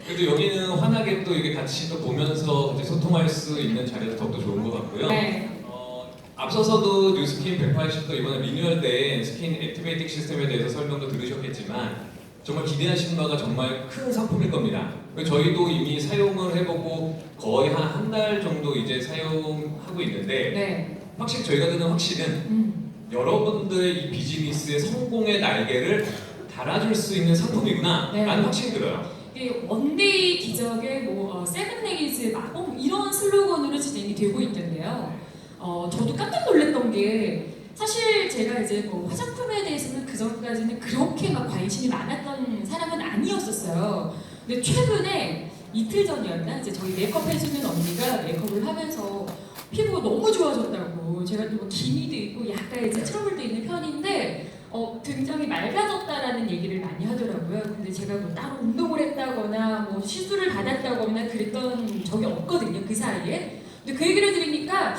그래도 여기는 환하게 또 이게 같이 또 보면서 같이 소통할 수 있는 자리에서 더욱더 좋은 것 같고요. 네. 앞서서도 뉴스킨 180도 이번에 리뉴얼된 스킨 액티베이팅 시스템에 대해서 설명도 들으셨겠지만 정말 기대하시는 바가 정말 큰 상품일 겁니다. 저희도 이미 사용을 해보고 거의 한 달 정도 이제 사용하고 있는데 네. 확실히 저희가 드는 확신은 여러분들의 이 비즈니스의 성공의 날개를 달아줄 수 있는 상품이구나 네. 라는 확신이 들어요. 이게 원데이 기적의 세븐데이즈 마법 이런 슬로건으로 진행이 되고 있던데요. 저도 깜짝 놀랐던 게 사실 제가 이제 화장품에 대해서는 그 전까지는 그렇게 막 관심이 많았던 사람은 아니었었어요. 근데 최근에 이틀 전이었나 이제 저희 메이크업 해주는 언니가 메이크업을 하면서 피부가 너무 좋아졌다고 제가 또 기미도 있고 약간 이제 트러블도 있는 편인데 굉장히 맑아졌다라는 얘기를 많이 하더라고요. 근데 제가 뭐 따로 운동을 했다거나 뭐 시술을 받았다거나 그랬던 적이 없거든요. 그 사이에. 근데 그 얘기를 들으니까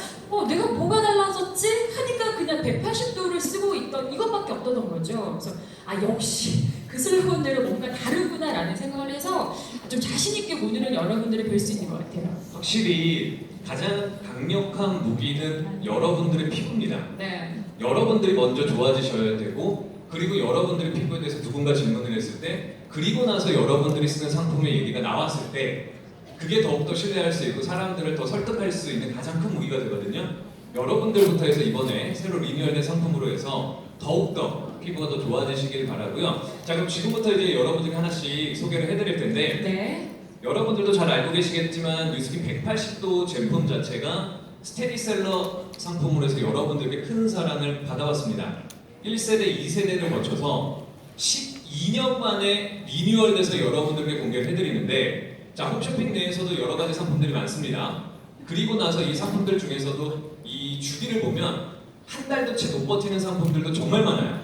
내가 뭐가 달라졌지? 하니까 그냥 180도를 쓰고 있던 이것밖에 없던 거죠. 그래서 역시 그 슬로건대로 뭔가 다르구나라는 생각을 해서 좀 자신 있게 오늘은 여러분들을 뵐 수 있는 것 같아요. 확실히 가장 강력한 무기는 여러분들의 피부입니다. 네. 여러분들이 먼저 좋아지셔야 되고 그리고 여러분들의 피부에 대해서 누군가 질문을 했을 때 그리고 나서 여러분들이 쓰는 상품의 얘기가 나왔을 때 그게 더욱더 신뢰할 수 있고 사람들을 더 설득할 수 있는 가장 큰 무기가 되거든요. 여러분들부터 해서 이번에 새로 리뉴얼된 상품으로 해서 더욱더 피부가 더 좋아지시길 바라고요. 자, 그럼 지금부터 이제 여러분들이 하나씩 소개를 해드릴 텐데 네. 여러분들도 잘 알고 계시겠지만 뉴스킨 180도 제품 자체가 스테디셀러 상품으로 해서 여러분들께 큰 사랑을 받아왔습니다. 1세대, 2세대를 거쳐서 12년 만에 리뉴얼돼서 여러분들께 공개를 해드리는데 자, 홈쇼핑 내에서도 여러 가지 상품들이 많습니다. 그리고 나서 이 상품들 중에서도 이 주기를 보면 한 달도 채 못 버티는 상품들도 정말 많아요.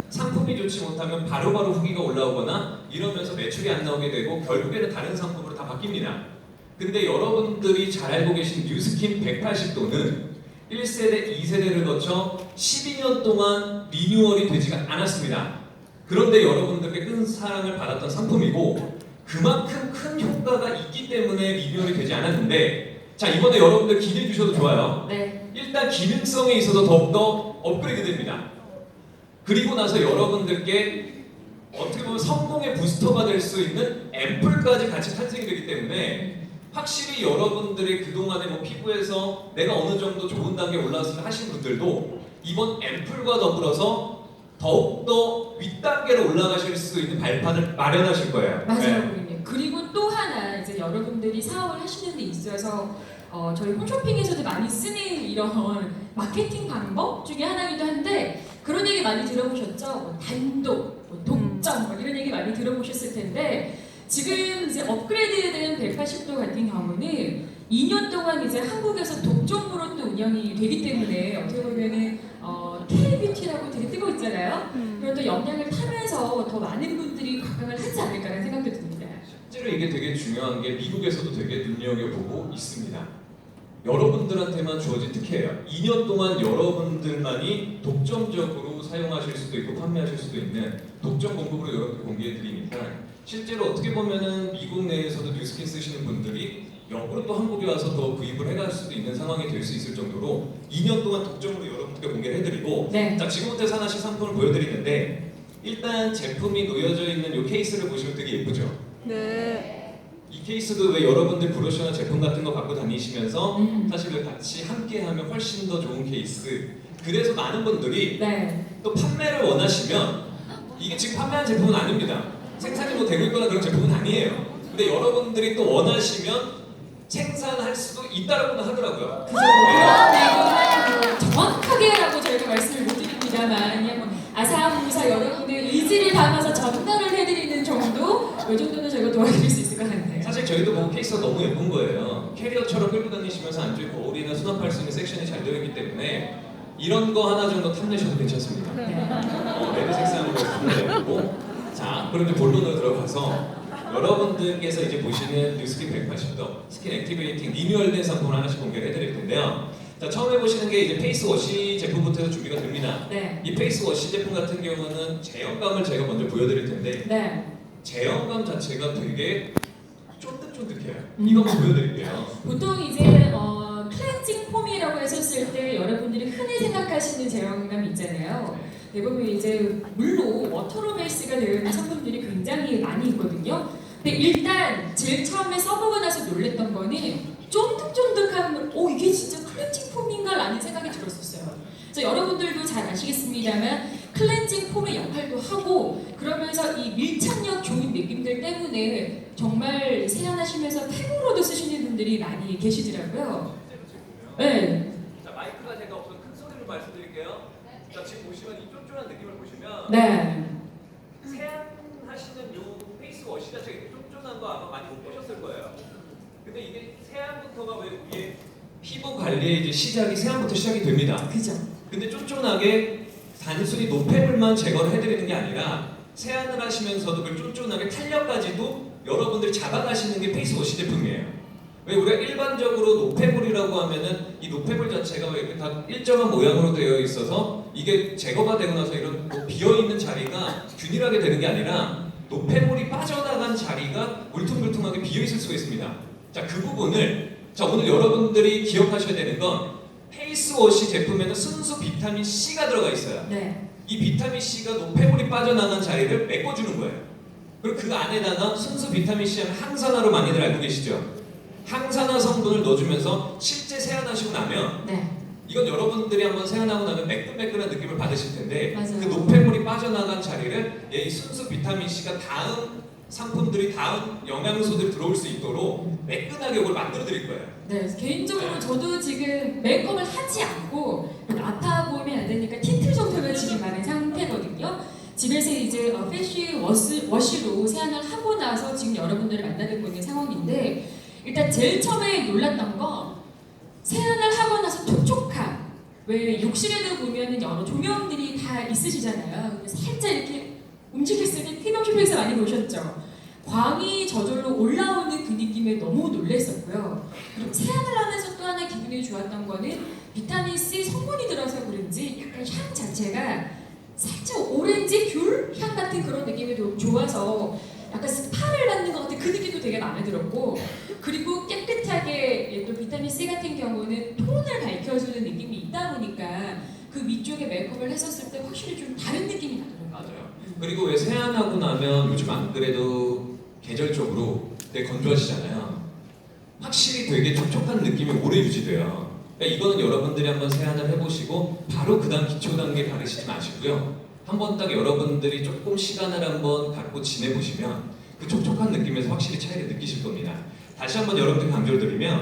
상품이 좋지 못하면 바로바로 후기가 올라오거나 이러면서 매출이 안 나오게 되고 결국에는 다른 상품으로 다 바뀝니다. 근데 여러분들이 잘 알고 계신 뉴스킨 180도는 1세대, 2세대를 거쳐 12년 동안 리뉴얼이 되지가 않았습니다. 그런데 여러분들께 큰 사랑을 받았던 상품이고 그만큼 큰 효과가 있기 때문에 리뉴얼이 되지 않았는데 자, 이번에 여러분들 기대해 주셔도 좋아요. 네. 일단 기능성에 있어서 더욱더 업그레이드 됩니다. 그리고 나서 여러분들께 어떻게 보면 성공의 부스터가 될 수 있는 앰플까지 같이 탄생이 되기 때문에 확실히 여러분들의 그동안의 피부에서 내가 어느 정도 좋은 단계에 올라왔으면 하신 분들도 이번 앰플과 더불어서 더욱더 윗단계로 올라가실 수 있는 발판을 마련하실 거예요. 맞아요, 네. 고객님. 그리고 또 하나 이제 여러분들이 사업을 하시는 데 있어서 저희 홈쇼핑에서도 많이 쓰는 이런 마케팅 방법 중에 하나이기도 한데 그런 얘기 많이 들어보셨죠? 단독, 독점 이런 얘기 많이 들어보셨을 텐데 지금 이제 업그레이드된 180도 같은 경우는 2년 동안 이제 한국에서 독점으로 또 운영이 되기 때문에 어떻게 보면은 K뷰티라고 되게 뜨고 있잖아요. 그런 또 영향을 타면서 더 많은 분들이 관광을 하지 않을까라는 생각도 듭니다. 실제로 이게 되게 중요한 게 미국에서도 되게 눈여겨보고 있습니다. 여러분들한테만 주어진 특혜예요. 2년 동안 여러분들만이 독점적으로 사용하실 수도 있고 판매하실 수도 있는 독점 공급으로 여러분께 공개해드리니까 실제로 어떻게 보면은 미국 내에서도 뉴스킨 쓰시는 분들이 역으로 또 한국에 와서 더 구입을 해갈 수도 있는 상황이 될 수 있을 정도로 2년 동안 독점으로 여러분께 공개를 해드리고 네. 자, 지금부터 하나씩 상품을 보여드리는데 일단 제품이 놓여져 있는 이 케이스를 보시면 되게 예쁘죠? 네. 이 케이스도 왜 여러분들 브로셔나 제품 같은 거 갖고 다니시면서 사실 왜 같이 함께하면 훨씬 더 좋은 케이스. 그래서 많은 분들이 네. 또 판매를 원하시면 이게 지금 판매한 제품은 아닙니다. 생산이 뭐 되고 있거나 그런 제품은 아니에요. 근데 여러분들이 또 원하시면 생산할 수도 있다라고는 하더라고요. 그죠? 네, 정확하게라고 저희가 말씀을 못 드립니다만 그냥 아사무사 여러분의 의지를 담아서 전달을 해드리는 정도 이 정도는 저희가 도와드릴 수 있을 것 같네요. 사실 저희도 뭐 케이스가 너무 예쁜 거예요. 캐리어처럼 끌고 다니시면서 안쪽에 거울이나 수납할 수 있는 섹션이 잘 되어 있기 때문에 이런 거 하나 정도 탐내셔도 괜찮습니다. 레드 색상으로 정말 예쁘고 자, 그럼 이제 본론으로 들어가서 여러분들께서 이제 보시는 뉴스킨 180도 스킨 액티베이팅 리뉴얼된 상품을 하나씩 공개를 해드릴 텐데요. 자, 처음에 보시는 게 이제 페이스워시 제품부터 해서 준비가 됩니다. 네. 이 페이스워시 제품 같은 경우는 제형감을 제가 먼저 보여드릴 텐데 네. 제형감 자체가 되게 쫀득쫀득해요. 이거 한번 보여드릴게요. 보통 이제 클렌징 폼이라고 하셨을 때 여러분들이 흔히 생각하시는 제형감 있잖아요. 대부분 이제 물로 워터로 베이스가 되어 있는 상품들이 굉장히 많이 있거든요. 근데 일단 제일 처음에 써보고 나서 놀랬던 거는 쫀득쫀득한 이게 진짜 클렌징 폼인가? 라는 생각이 들었었어요. 그래서 여러분들도 잘 아시겠습니다만 클렌징 폼의 역할도 하고 그러면서 이 밀착력 좋은 느낌들 때문에 정말 세안하시면서 팩으로도 쓰시는 분들이 많이 계시더라고요. 네. 자, 마이크가 제가 우선 큰 소리로 말씀드릴게요. 자, 지금 보시면 이 쫀쫀한 느낌을 보시면 네. 세안하시는 요 페이스 워시 자체가 이렇게 쫀쫀한 거 아마 많이 못 보셨을 거예요. 근데 이게 세안부터가 왜 이게 피부 관리의 이제 시작이 세안부터 시작이 됩니다. 그죠. 근데 쫀쫀하게 단순히 노폐물만 제거를 해드리는 게 아니라 세안을 하시면서도 그 쫀쫀하게 탄력까지도 여러분들이 잡아가시는 게 페이스 워시 제품이에요. 왜 우리가 일반적으로 노폐물이라고 하면은 이 노폐물 자체가 왜 이렇게 다 일정한 모양으로 되어 있어서 이게 제거가 되고 나서 이런 뭐 비어 있는 자리가 균일하게 되는 게 아니라 노폐물이 빠져나간 자리가 울퉁불퉁하게 비어 있을 수가 있습니다. 자, 그 부분을 자 오늘 여러분들이 기억하셔야 되는 건 페이스워시 제품에는 순수 비타민 C가 들어가 있어요. 네. 이 비타민 C가 노폐물이 빠져나간 자리를 메꿔주는 거예요. 그리고 그 안에다가 순수 비타민 C는 항산화로 많이들 알고 계시죠? 항산화 성분을 넣어주면서 실제 세안하시고 나면 네. 이건 여러분들이 한번 세안하고 나면 매끈매끈한 느낌을 받으실 텐데 맞아요. 그 노폐물이 빠져나간 자리를 이 순수 비타민 C가 다음 상품들이 다음 영양소들이 들어올 수 있도록 매끈하게 이걸 만들어 드릴 거예요. 네, 개인적으로 저도 지금 메이크업을 하지 않고 아파 보이면 안 되니까 틴트 정도는 지금 많은 상태거든요. 집에서 이제 패쉬 워시로 세안을 하고 나서 지금 여러분들을 만나뵙고 있는 상황인데 일단 제일 처음에 놀랐던 건 세안을 하고 나서 촉촉함. 왜 욕실에도 보면은 여러 조명들이 다 있으시잖아요. 살짝 이렇게 움직였을 때 티넘쇼핑에서 많이 보셨죠? 광이 저절로 올라오는 그 느낌에 너무 놀랐었고요. 그리고 세안을 하면서 또 하나 기분이 좋았던 거는 비타민 C 성분이 들어서 그런지 약간 향 자체가 살짝 오렌지 귤 향 같은 그런 느낌이 좋아서 약간 스파를 받는 것 같은 그 느낌도 되게 마음에 들었고 그리고 깨끗하게 또 비타민 C 같은 경우는 톤을 밝혀주는 느낌이 있다 보니까 그 위쪽에 메이크업을 했었을 때 확실히 좀 다른 느낌이 나더라고요. 맞아요. 그리고 왜 세안하고 나면 요즘 안 그래도 계절적으로 되게 건조하시잖아요. 확실히 되게 촉촉한 느낌이 오래 유지돼요. 그러니까 이거는 여러분들이 한번 세안을 해보시고 바로 그 다음 기초 단계 바르시지 마시고요. 한번 딱 여러분들이 조금 시간을 한번 갖고 지내보시면 그 촉촉한 느낌에서 확실히 차이를 느끼실 겁니다. 다시 한번 여러분들 강조를 드리면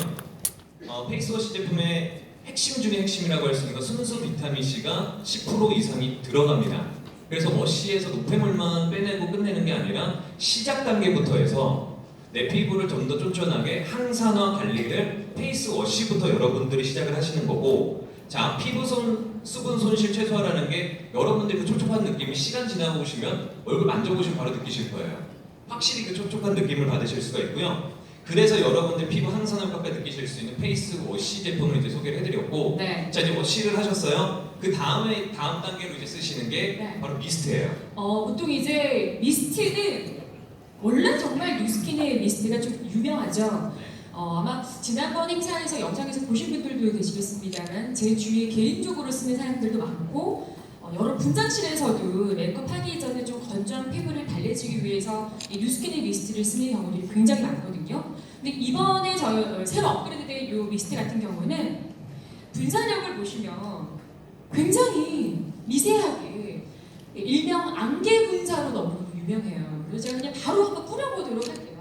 페이스워시 제품의 핵심 중에 핵심이라고 할 수 있는 건 순수 비타민 C가 10% 이상이 들어갑니다. 그래서 워시에서 노폐물만 빼내고 끝내는 게 아니라 시작 단계부터 해서 내 피부를 좀 더 쫀쫀하게 항산화 관리를 페이스 워시부터 여러분들이 시작을 하시는 거고 자 피부 수분 손실 최소화라는 게 여러분들이 그 촉촉한 느낌이 시간 지나고 보시면 얼굴 만져보시면 바로 느끼실 거예요. 확실히 그 촉촉한 느낌을 받으실 수가 있고요. 그래서 여러분들 피부 항산화 효과가 느끼실 수 있는 페이스 워시 제품을 이제 소개를 해드렸고 네. 자 이제 워시를 하셨어요. 그 다음 단계로 이제 쓰시는 게 네. 바로 미스트예요. 보통 이제 미스트는 원래 정말 뉴스킨의 미스트가 좀 유명하죠. 아마 지난번 행사에서 영상에서 보신 분들도 계시겠습니다만 제 주위에 개인적으로 쓰는 사람들도 많고 여러 분장실에서도 메이크업 하기 전에 좀 건조한 피부를 달래주기 위해서 이 뉴스킨의 미스트를 쓰는 경우들이 굉장히 많거든요. 근데 이번에 새로 업그레이드된 이 미스트 같은 경우는 분사력을 보시면 굉장히 미세하게 일명 안개 분사로 너무 유명해요. 그래서 제가 그냥 바로 한번 뿌려보도록 할게요.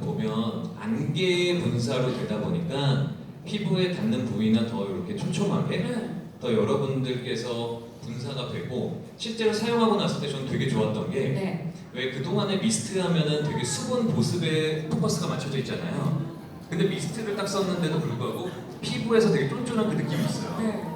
보면 안개 분사로 되다 보니까 피부에 닿는 부위나 더 이렇게 촘촘하게 네. 더 여러분들께서 분사가 되고 실제로 사용하고 났을 때 저는 되게 좋았던 게 네. 왜 그동안에 미스트 하면은 되게 수분 보습에 포커스가 맞춰져 있잖아요. 근데 미스트를 딱 썼는데도 불구하고 피부에서 되게 쫀쫀한 그 느낌이 있어요. 네.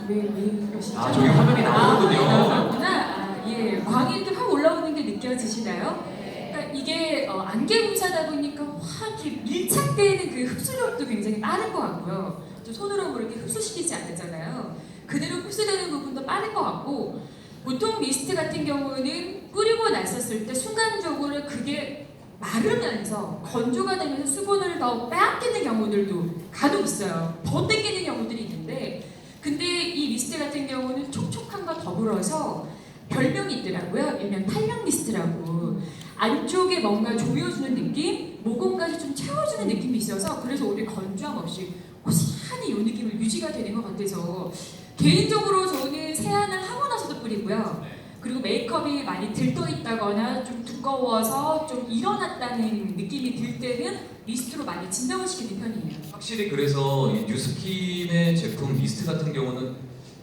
왜 그러시죠? 저기 화면이 나오거든요. 나오구나. 예. 광이 이렇게 확 올라오는 게 느껴지시나요? 그러니까 이게 안개 분사다 보니까 확 이렇게 밀착되는 그 흡수력도 굉장히 빠른 것 같고요. 좀 손으로 뭐 이렇게 흡수시키지 않았잖아요. 그대로 흡수되는 부분도 빠른 것 같고 보통 미스트 같은 경우는 뿌리고 났었을 때 순간적으로 그게 마르면서 건조가 되면서 수분을 더 빼앗기는 경우들도 간혹 있어요. 더 땡기는 경우들이 있는데, 근데 이 미스트 같은 경우는 촉촉함과 더불어서 별명이 있더라고요. 일명 탄력 미스트라고. 안쪽에 뭔가 조여주는 느낌, 모공까지 좀 채워주는 느낌이 있어서 그래서 오히려 건조함 없이 고스란히 이 느낌을 유지가 되는 것 같아서 개인적으로 저는 세안을 하고 나서도 뿌리고요. 그리고 메이크업이 많이 들떠 있다거나 좀 두꺼워서 좀 일어났다는 느낌이 들 때는 미스트로 많이 진정을 시키는 편이에요. 확실히 그래서 이 뉴스킨의 제품 미스트 같은 경우는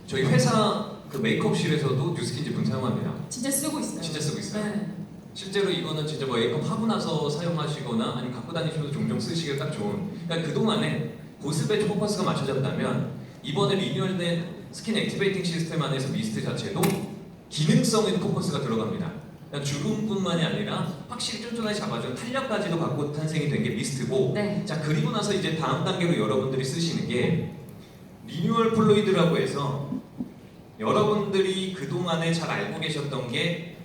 저희 회사 그 메이크업실에서도 뉴스킨 제품 사용합니다. 진짜 쓰고 있어요. 진짜 쓰고 있어요. 네. 실제로 이거는 진짜 뭐 메이크업 하고 나서 사용하시거나 아니면 갖고 다니시면서 종종 쓰시기에 딱 좋은. 그러니까 그동안에 보습에 포커스가 맞춰졌다면 이번에 리뉴얼된 스킨 액티베이팅 시스템 안에서 미스트 자체도 기능성에도 포커스가 들어갑니다. 그냥 주름뿐만이 아니라 확실히 쫀쫀하게 잡아주는 탄력까지도 갖고 탄생이 된 게 미스트고. 네. 자, 그리고 나서 이제 다음 단계로 여러분들이 쓰시는 게 리뉴얼 플루이드라고 해서 여러분들이 그동안에 잘 알고 계셨던 게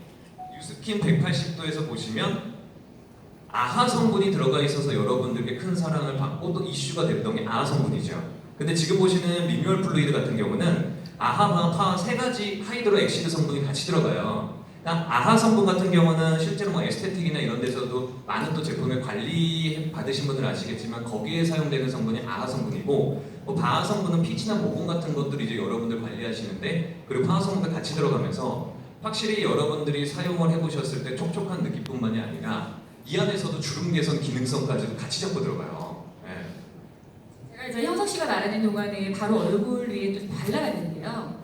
뉴스킨 180도에서 보시면 아하 성분이 들어가 있어서 여러분들께 큰 사랑을 받고 또 이슈가 됐던 게 아하 성분이죠. 근데 지금 보시는 리뉴얼 플루이드 같은 경우는 아하와 파 세 가지 하이드로 엑시드 성분이 같이 들어가요. 그러니까 아하 성분 같은 경우는 실제로 뭐 에스테틱이나 이런 데서도 많은 또 제품을 관리 받으신 분들 아시겠지만 거기에 사용되는 성분이 아하 성분이고, 뭐 바하 성분은 피지나 모공 같은 것들이 이제 여러분들 관리하시는데, 그리고 파하 성분도 같이 들어가면서 확실히 여러분들이 사용을 해보셨을 때 촉촉한 느낌뿐만이 아니라 이 안에서도 주름 개선 기능성까지도 같이 잡고 들어가요. 네. 제가 이제 형석 씨가 말하는 동안에 바로 얼굴 위에 또 발라봤는데요.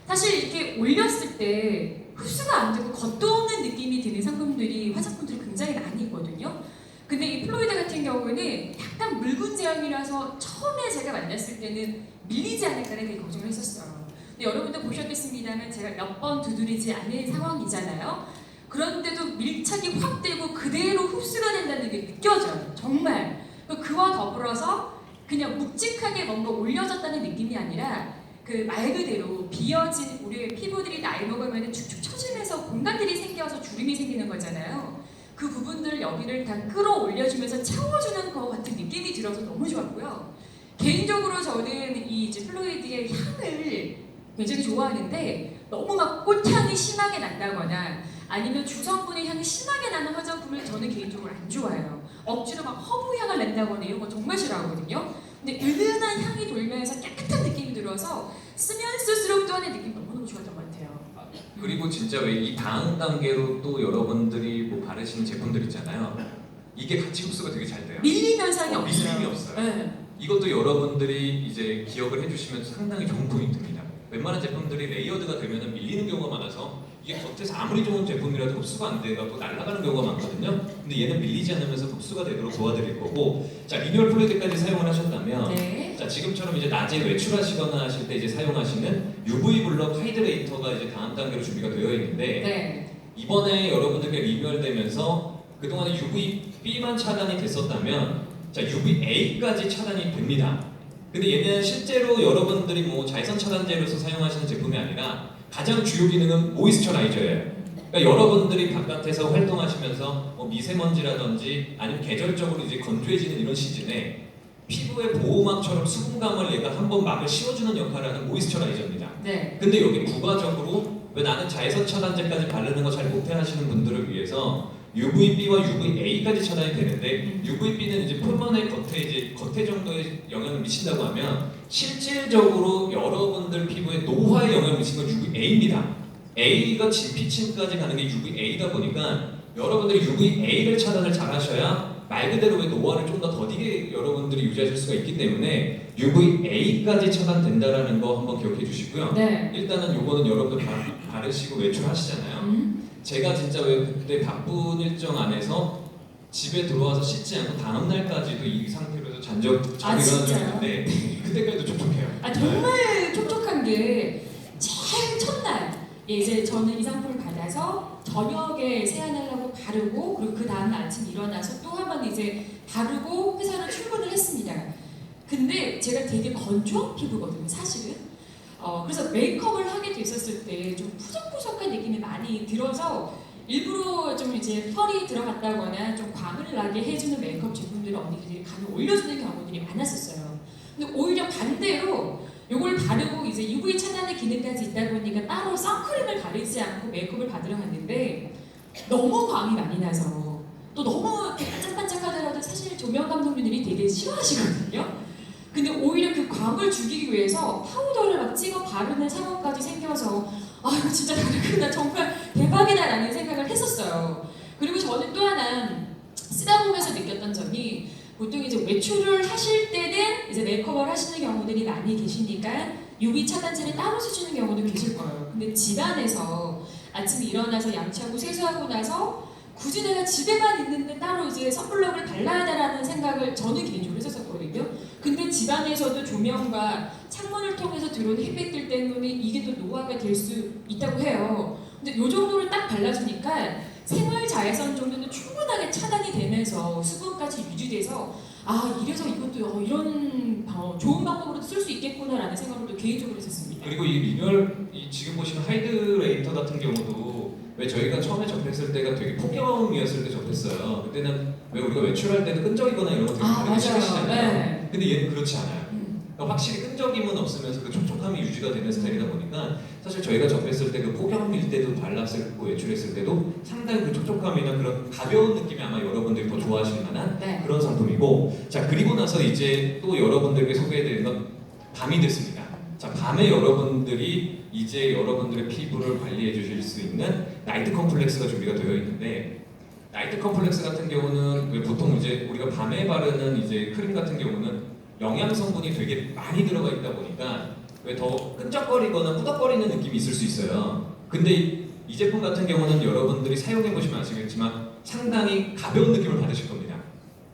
사실 이렇게 올렸을 때 흡수가 안 되고 겉도는 느낌이 드는 상품들이 화장품들이 굉장히 많이 있거든요. 근데 이 플로이드 같은 경우는 약간 묽은 제형이라서 처음에 제가 만났을 때는 밀리지 않을까를 되게 걱정을 했었어요. 근데 여러분도 보셨겠습니다만 제가 몇 번 두드리지 않은 상황이잖아요. 그런데도 밀착이 확 되고 그대로 흡수가 된다는 게 느껴져요. 정말. 그와 더불어서 그냥 묵직하게 뭔가 올려졌다는 느낌이 아니라 그 말 그대로 비어진 우리 피부들이 나이 먹으면 축축 처지면서 공간들이 생겨서 주름이 생기는 거잖아요. 그 부분들 여기를 다 끌어올려주면서 채워주는 것 같은 느낌이 들어서 너무 좋았고요. 개인적으로 저는 이 이제 플루이드의 향을 굉장히 좋아하는데 너무 막 꽃향이 심하게 난다거나 아니면 주성분의 향이 심하게 나는 화장품을 저는 개인적으로 안 좋아해요. 억지로 막 허브 향을 낸다거나 이런 거 정말 싫어하거든요. 근데 은은한 향이 돌면서 깨끗한 느낌이 들어서 쓰면 쓸수록 또 하는 느낌이 너무너무 좋았던 것 같아요. 그리고 진짜 왜 이 다음 단계로 또 여러분들이 뭐 바르시는 제품들 있잖아요. 이게 같이 흡수가 되게 잘 돼요. 밀림 현상이 없어요. 밀림이 없어요. 네. 이것도 여러분들이 이제 기억을 해주시면 상당히 좋은 포인트입니다. 웬만한 제품들이 레이어드가 되면 밀리는 경우가 많아서 이게 겉에서 아무리 좋은 제품이라도 흡수가 안 돼갖고 날아가는 경우가 많거든요. 근데 얘는 밀리지 않으면서 흡수가 되도록 도와드릴 거고, 자, 리뉴얼 플루이드까지 사용을 하셨다면 네. 자, 지금처럼 이제 낮에 외출하시거나 하실 때 이제 사용하시는 UV 블럭 하이드레이터가 이제 다음 단계로 준비가 되어 있는데, 네. 이번에 여러분들께 리뉴얼되면서 그동안에 UVB만 차단이 됐었다면 자, UVA까지 차단이 됩니다. 근데 얘는 실제로 여러분들이 뭐 자외선 차단제로서 사용하시는 제품이 아니라 가장 주요 기능은 모이스처라이저예요. 그러니까 여러분들이 바깥에서 활동하시면서 뭐 미세먼지라든지 아니면 계절적으로 이제 건조해지는 이런 시즌에 피부의 보호막처럼 수분감을 얘가 한번 막을 씌워주는 역할을 하는 모이스처라이저입니다. 네. 근데 여기 부가적으로 왜 나는 자외선 차단제까지 바르는 거 잘 못해 하시는 분들을 위해서 UVB와 UVA까지 차단이 되는데, UVB는 이제 표면의 겉에 정도의 영향을 미친다고 하면 실질적으로 여러분들 피부에 노화에 영향을 미치는 건 UVA입니다. A가 진피층까지 가는 게 UVA다 보니까 여러분들이 UVA를 차단을 잘 하셔야 말 그대로 왜 노화를 좀 더 더디게 여러분들이 유지하실 수가 있기 때문에 UVA까지 차단된다라는 거 한번 기억해 주시고요. 네. 일단은 요거는 여러분들 바르시고 외출하시잖아요. 제가 진짜 왜 그때 바쁜 일정 안에서 집에 들어와서 씻지 않고 다음 날까지도 이 상태로 해서 잘 일어난 적이 진짜요? 있는데 그때까지도 촉촉해요. 아 정말 촉촉한 게 제일 첫날 이제 저는 이 상품을 받아서 저녁에 세안하려고 바르고 그리고 그 다음날 아침 일어나서 또 한 번 이제 바르고 회사로 출근을 했습니다. 근데 제가 되게 건조한 피부거든요, 사실은. 그래서 메이크업을 하게 됐었을 때 좀 푸석푸석한 느낌이 많이 들어서 일부러 좀 이제 펄이 들어갔다거나 좀 광을 나게 해주는 메이크업 제품들을 언니들이 간을 올려주는 경우들이 많았었어요. 근데 오히려 반대로 요걸 바르고 이제 UV 차단의 기능까지 있다 보니까 따로 선크림을 바르지 않고 메이크업을 받으러 갔는데 너무 광이 많이 나서 또 너무 이렇게 반짝반짝하더라도 사실 조명 감독님들이 되게 싫어하시거든요. 근데 오히려 그 광을 죽이기 위해서 파우더를 막 찍어 바르는 상황까지 생겨서 아 이거 진짜 다르구나 정말 대박이다라는 생각을 했었어요. 그리고 저는 또 하나 쓰다 보면서 느꼈던 점이 보통 이제 외출을 하실 때는 이제 메이크업을 하시는 경우들이 많이 계시니까 UV 차단제를 따로 쓰시는 경우도 계실 거예요. 근데 집안에서 아침에 일어나서 양치하고 세수하고 나서 굳이 내가 집에만 있는데 따로 이제 선블록을 발라야 되라는 생각을 저는 개인적으로 했었거든요. 근데 집안에서도 조명과 창문을 통해서 들어오는 햇빛들 때문에 이게 또 노화가 될 수 있다고 해요. 근데 이 정도를 딱 발라주니까 생활 자외선 정도는 충분하게 차단이 되면서 수분까지 유지돼서 아 이래서 이것도 이런 좋은 방법으로 쓸 수 있겠구나라는 생각을 또 개인적으로 했었습니다. 그리고 이 리뉴얼 지금 보시는 하이드레이터 같은 경우도 왜 저희가 처음에 접했을 때가 되게 폭염이었을 때 접했어요. 그때는 왜 우리가 외출할 때는 끈적이거나 이런 거 되게 다르게 싫으시잖아요. 네. 근데 얘는 그렇지 않아요. 그러니까 확실히 끈적임은 없으면서 그 촉촉함이 유지가 되는 스타일이다 보니까 사실 저희가 접했을 때 그 폭염일 때도 발랐을 고 외출했을 때도 상당히 그 촉촉함이나 그런 가벼운 느낌이 아마 여러분들이 더 좋아하실 만한 네. 그런 상품이고, 자 그리고 나서 이제 또 여러분들께 소개해드리는 건 밤이 됐습니다. 자 밤에 여러분들이 이제 여러분들의 피부를 관리해 주실 수 있는 나이트 컴플렉스가 준비가 되어 있는데, 나이트 컴플렉스 같은 경우는 왜 보통 이제 우리가 밤에 바르는 이제 크림 같은 경우는 영양 성분이 되게 많이 들어가 있다 보니까 왜 더 끈적거리거나 꾸덕거리는 느낌이 있을 수 있어요. 근데 이 제품 같은 경우는 여러분들이 사용해 보시면 아시겠지만 상당히 가벼운 느낌을 받으실 겁니다.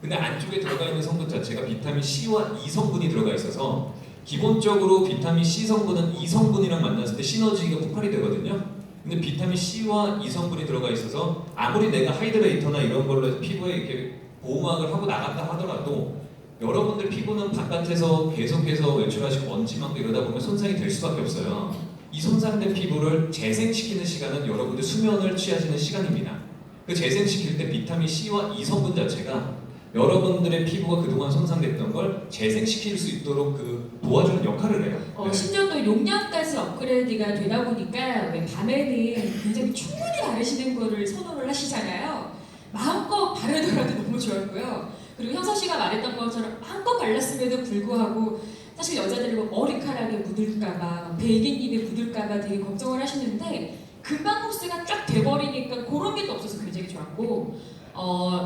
근데 안쪽에 들어가 있는 성분 자체가 비타민 C와 E 성분이 들어가 있어서 기본적으로 비타민 C 성분은 E 성분이랑 만났을 때 시너지가 폭발이 되거든요. 근데 비타민 C와 E 성분이 들어가 있어서 아무리 내가 하이드레이터나 이런 걸로 해서 피부에 이렇게 보호막을 하고 나갔다 하더라도 여러분들 피부는 바깥에서 계속해서 외출하시고 먼지 많고 이러다 보면 손상이 될 수밖에 없어요. 이 손상된 피부를 재생시키는 시간은 여러분들 수면을 취하시는 시간입니다. 그 재생시킬 때 비타민 C와 E 성분 자체가 여러분들의 피부가 그동안 손상됐던 걸 재생시킬 수 있도록 그 도와주는 역할을 해요. 네. 심지어 또 용량까지 업그레이드가 되다 보니까 왜 밤에는 굉장히 충분히 바르시는 거를 선호를 하시잖아요. 마음껏 바르더라도 너무 좋았고요. 그리고 형서 씨가 말했던 것처럼 마음껏 발랐음에도 불구하고 사실 여자들이 뭐 머리카락에 묻을까봐, 베개잎에 묻을까봐 되게 걱정을 하시는데 금방 흡수가 쫙 돼버리니까 그런 게 또 없어서 굉장히 좋았고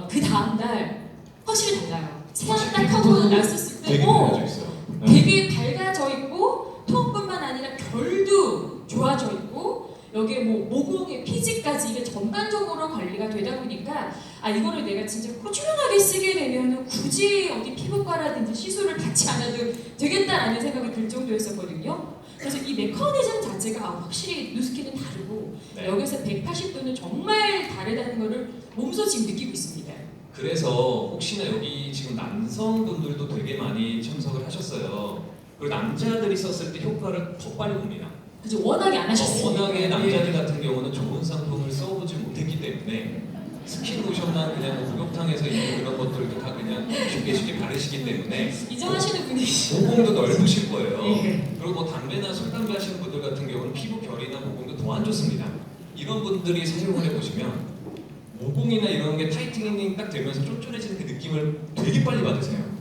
그 다음날 확실히 달라요. 세안 딱 하고 났었을 때 되게 밝아져 있어요. 네. 되게 밝아져 있고 톤뿐만 아니라 결도 좋아져 있고 여기에 뭐 모공의 피지까지 이게 전반적으로 관리가 되다 보니까 아 이거를 내가 진짜 꾸준하게 쓰게 되면 굳이 어디 피부과라든지 시술을 받지 않아도 되겠다라는 생각이 들 정도였었거든요. 그래서 이 메커니즘 자체가 확실히 누스킨은 다르고 네. 여기서 180도는 정말 다르다는 거를 몸소 지금 느끼고 있습니다. 그래서 혹시나 여기 지금 남성분들도 되게 많이 참석을 하셨어요. 그리고 남자들이 썼을 때 효과를 더 빨리 봅니다. 그죠, 워낙에 안 하셨으니까. 워낙에 남자들 같은 경우는 좋은 상품을 써보지 못했기 때문에 스킨 로션만 그냥 뭐 목욕탕에서 있는 그런 것들도 다 그냥 쉽게 바르시기 때문에 인정하시는 분이시죠. 모공도 넓으실 거예요. 예. 그리고 뭐 담배나 술, 담배 하시는 분들 같은 경우는 피부 결이나 모공도 더 안 좋습니다. 이런 분들이 사용을 해보시면 모공이나 이런 게 타이트닝 딱 되면서 쫀쫀해지는 그 느낌을 되게 빨리 받으세요.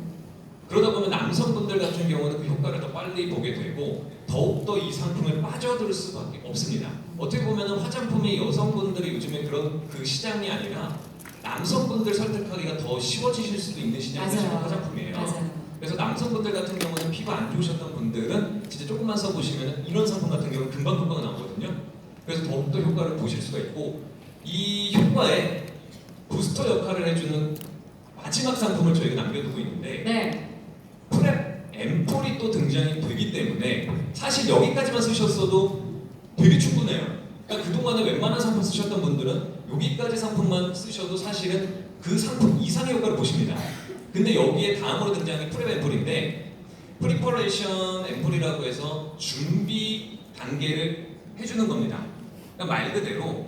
그러다 보면 남성분들 같은 경우는 그 효과를 더 빨리 보게 되고 더욱더 이 상품에 빠져들 수밖에 없습니다. 어떻게 보면 화장품이 여성분들이 요즘에 그런 그 시장이 아니라 남성분들 설득하기가 더 쉬워지실 수도 있는 시장이 맞아요. 화장품이에요. 맞아요. 그래서 남성분들 같은 경우는 피부 안 좋으셨던 분들은 진짜 조금만 써보시면 이런 상품 같은 경우는 금방 나오거든요. 그래서 더욱더 효과를 보실 수가 있고, 이 효과에 부스터 역할을 해주는 마지막 상품을 저희가 남겨두고 있는데 네. 프랩 앰플이 또 등장이 되기 때문에 사실 여기까지만 쓰셨어도 되게 충분해요. 그러니까 그동안에 웬만한 상품 쓰셨던 분들은 여기까지 상품만 쓰셔도 사실은 그 상품 이상의 효과를 보십니다. 근데 여기에 다음으로 등장한 게 프랩 앰플인데, 프리퍼레이션 앰플이라고 해서 준비 단계를 해주는 겁니다. 그러니까 말 그대로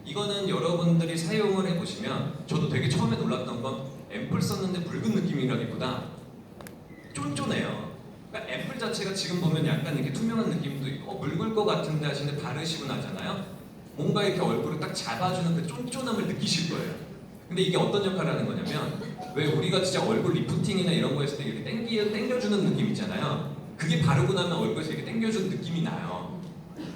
이거는 여러분들이 사용을 해보시면 저도 되게 처음에 놀랐던 건 앰플 썼는데 붉은 느낌이라기보다 쫀쫀해요. 그러니까 앰플 자체가 지금 보면 약간 이렇게 투명한 느낌도 있고 묽을 것 같은데 하시는데 바르시고 나잖아요. 뭔가 이렇게 얼굴을 딱 잡아주는 그 쫀쫀함을 느끼실 거예요. 근데 이게 어떤 역할을 하는 거냐면 왜 우리가 진짜 얼굴 리프팅이나 이런 거 했을 때 이렇게 당겨주는 느낌 있잖아요. 그게 바르고 나면 얼굴에서 이렇게 당겨주는 느낌이 나요.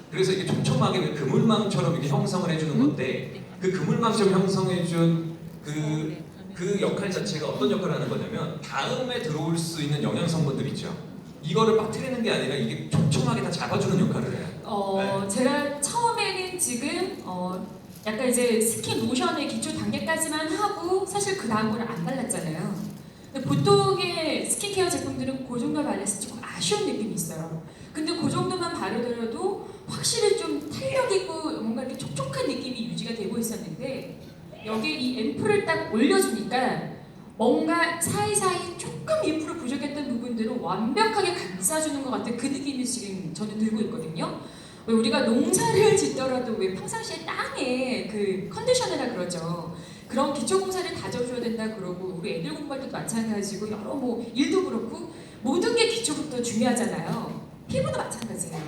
그래서 이게 촘촘하게 그물망처럼 이렇게 형성을 해주는 건데 그 그물망처럼 형성해준 그 역할 자체가 어떤 역할을 하는 거냐면 다음에 들어올 수 있는 영양 성분들 있죠. 이거를 빠뜨리는 게 아니라 이게 촘촘하게 다 잡아주는 역할을 해요. 제가 처음에는 지금 약간 이제 스킨 로션의 기초 단계까지만 하고 사실 그 다음 거를 안 발랐잖아요. 근데 보통의 스킨케어 제품들은 그 정도 발랐을 때 조금 아쉬운 느낌이 있어요. 근데 그 정도만 바르더라도 확실히 좀 탄력 있고 뭔가 이렇게 촉촉한 느낌이 유지가 되고 있었는데 여기에 이 앰플을 딱 올려주니까 뭔가 사이사이 조금 2% 부족했던 부분들을 완벽하게 감싸주는 것 같은 그 느낌이 지금 저는 들고 있거든요. 왜 우리가 농사를 짓더라도 왜 평상시에 땅에 그 컨디셔너라 그러죠. 그런 기초 공사를 다져줘야 된다 그러고 우리 애들 공부할 때도 마찬가지고 여러 뭐 일도 그렇고 모든 게 기초부터 중요하잖아요. 피부도 마찬가지예요.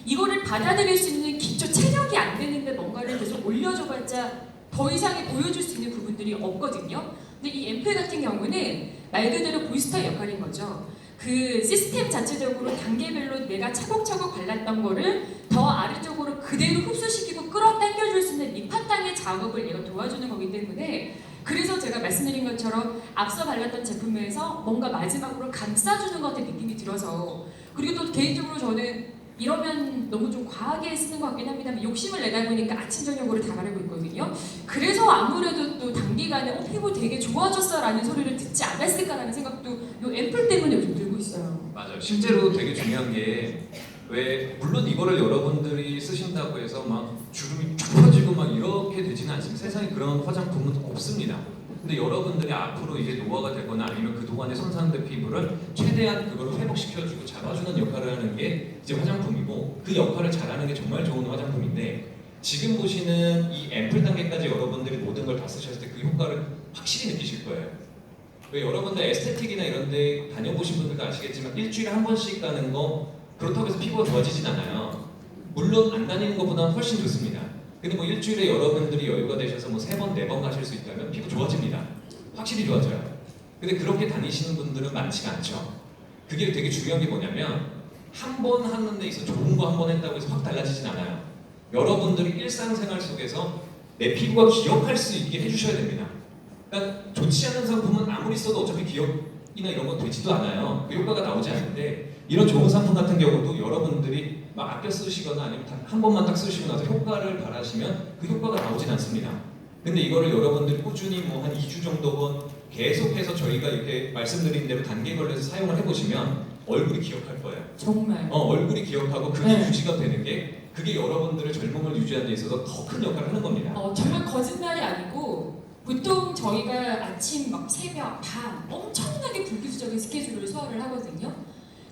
이거를 받아들일 수 있는 기초 체력이 안 되는데 뭔가를 계속 올려줘봤자 더 이상의 보여줄 수 있는 부분들이 없거든요. 근데 이 앰플 같은 경우는 말 그대로 부스터 역할인 거죠. 그 시스템 자체적으로 단계별로 내가 차곡차곡 발랐던 거를 더 아래쪽으로 그대로 흡수시키고 끌어당겨줄 수 있는 밑바탕의 작업을 얘가 도와주는 거기 때문에 그래서 제가 말씀드린 것처럼 앞서 발랐던 제품에서 뭔가 마지막으로 감싸주는 것 같은 느낌이 들어서 그리고 또 개인적으로 저는 이러면 너무 좀 과하게 쓰는 것 같긴 합니다만 욕심을 내다 보니까 아침 저녁으로 다 바르고 있거든요. 그래서 아무래도 또 단기간에 피부 되게 좋아졌어 라는 소리를 듣지 않았을까라는 생각도 이 앰플 때문에 요즘 들고 있어요. 맞아요. 실제로 되게 중요한 게 왜 물론 이거를 여러분들이 쓰신다고 해서 막 주름이 쫙 펴지고 막 이렇게 되지는 않지만 세상에 그런 화장품은 없습니다. 근데 여러분들이 앞으로 이제 노화가 되거나 아니면 그동안에 손상된 피부를 최대한 그걸 회복시켜주고 잡아주는 역할을 하는 게 이제 화장품이고 그 역할을 잘하는 게 정말 좋은 화장품인데 지금 보시는 이 앰플 단계까지 여러분들이 모든 걸 다 쓰셨을 때 그 효과를 확실히 느끼실 거예요. 왜 여러분들 에스테틱이나 이런 데 다녀보신 분들도 아시겠지만 일주일에 한 번씩 가는 거 그렇다고 해서 피부가 좋아지진 않아요. 물론 안 다니는 것보다는 훨씬 좋습니다. 근데 뭐 일주일에 여러분들이 여유가 되셔서 뭐 3번, 4번 가실 수 있다면 피부 좋아집니다. 확실히 좋아져요. 근데 그렇게 다니시는 분들은 많지가 않죠. 그게 되게 중요한 게 뭐냐면 한 번 하는 데 있어서 좋은 거 한 번 했다고 해서 확 달라지진 않아요. 여러분들이 일상생활 속에서 내 피부가 기억할 수 있게 해주셔야 됩니다. 그러니까 좋지 않은 상품은 아무리 써도 어차피 기억이나 이런 건 되지도 않아요. 그 효과가 나오지 않는데 이런 좋은 상품 같은 경우도 여러분들이 막 아껴 쓰시거나 아니면 한 번만 딱 쓰시고 나서 효과를 바라시면 그 효과가 나오진 않습니다. 근데 이거를 여러분들이 꾸준히 뭐 한 2주 정도건 계속해서 저희가 이렇게 말씀드린 대로 단계별로 해서 사용을 해보시면 얼굴이 기억할 거예요. 정말. 얼굴이 기억하고 그게 네. 유지가 되는 게 그게 여러분들의 젊음을 유지하는 데 있어서 더 큰 역할을 하는 겁니다. 정말 거짓말이 아니고 보통 저희가 아침 막 새벽, 밤 엄청나게 불규칙적인 스케줄을 소화를 하거든요.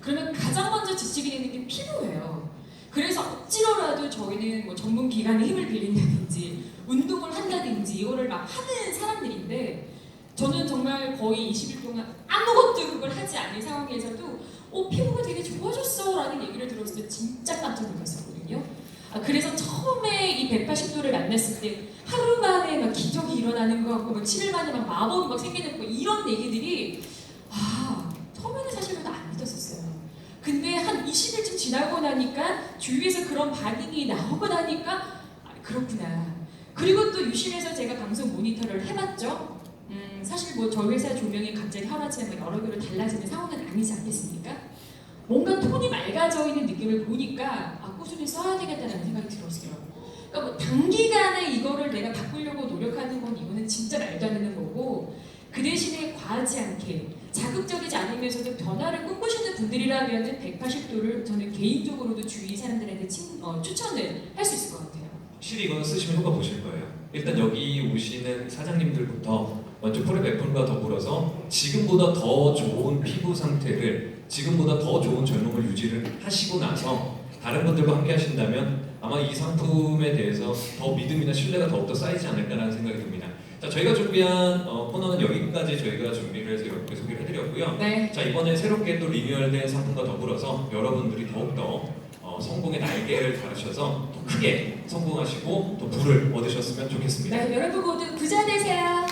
그러면 가장 먼저 지치게 되는 게 피부예요. 그래서 억지로라도 저희는 뭐 전문 기관의 힘을 빌린다든지 운동을 한다든지 이거를 막 하는 사람들인데 저는 정말 거의 20일 동안 아무것도 그걸 하지 않은 상황에서도 피부가 되게 좋아졌어 라는 얘기를 들었을 때 진짜 깜짝 놀랐었거든요. 그래서 처음에 이 180도를 만났을 때 하루 만에 막 기적이 일어나는 것 같고 막 7일 만에 막 마법이 막 생기는 거 이런 얘기들이 처음에는 사실 저도 안 믿었었어요. 근데 한 20일쯤 지나고 나니까 주위에서 그런 반응이 나오고 나니까 그렇구나. 그리고 또 유심해서 제가 방송 모니터를 해봤죠. 사실 뭐 저희 회사 조명이 갑자기 하루아침에 여러 개로 달라지는 상황은 아니지 않겠습니까? 뭔가 톤이 맑아져 있는 느낌을 보니까 꾸준히 써야 되겠다는 생각이 들었어요. 그러니까 뭐 단기간에 이거를 내가 바꾸려고 노력하는 건 이거는 진짜 말도 안 되는 거고 그 대신에 과하지 않게 자극적이지 않으면서도 변화를 꿈꾸시는 분들이라면 180도를 저는 개인적으로도 주위 사람들한테 추천을 할 수 있을 것 같아요. 확실히 이거는 쓰시면 효과 보실 거예요. 일단 여기 오시는 사장님들부터 먼저 프레베폰과 더불어서 지금보다 더 좋은 피부 상태를 지금보다 더 좋은 젊음을 유지를 하시고 나서 다른 분들과 함께 하신다면 아마 이 상품에 대해서 더 믿음이나 신뢰가 더욱더 쌓이지 않을까라는 생각이 듭니다. 자, 저희가 준비한 코너는 여기까지 저희가 준비를 해서 이렇게 소개를 해드렸고요. 네. 자, 이번에 새롭게 또 리뉴얼된 상품과 더불어서 여러분들이 더욱더 성공의 날개를 다루셔서 더 크게 성공하시고 또 부를 얻으셨으면 좋겠습니다. 네, 여러분 모두 부자 되세요.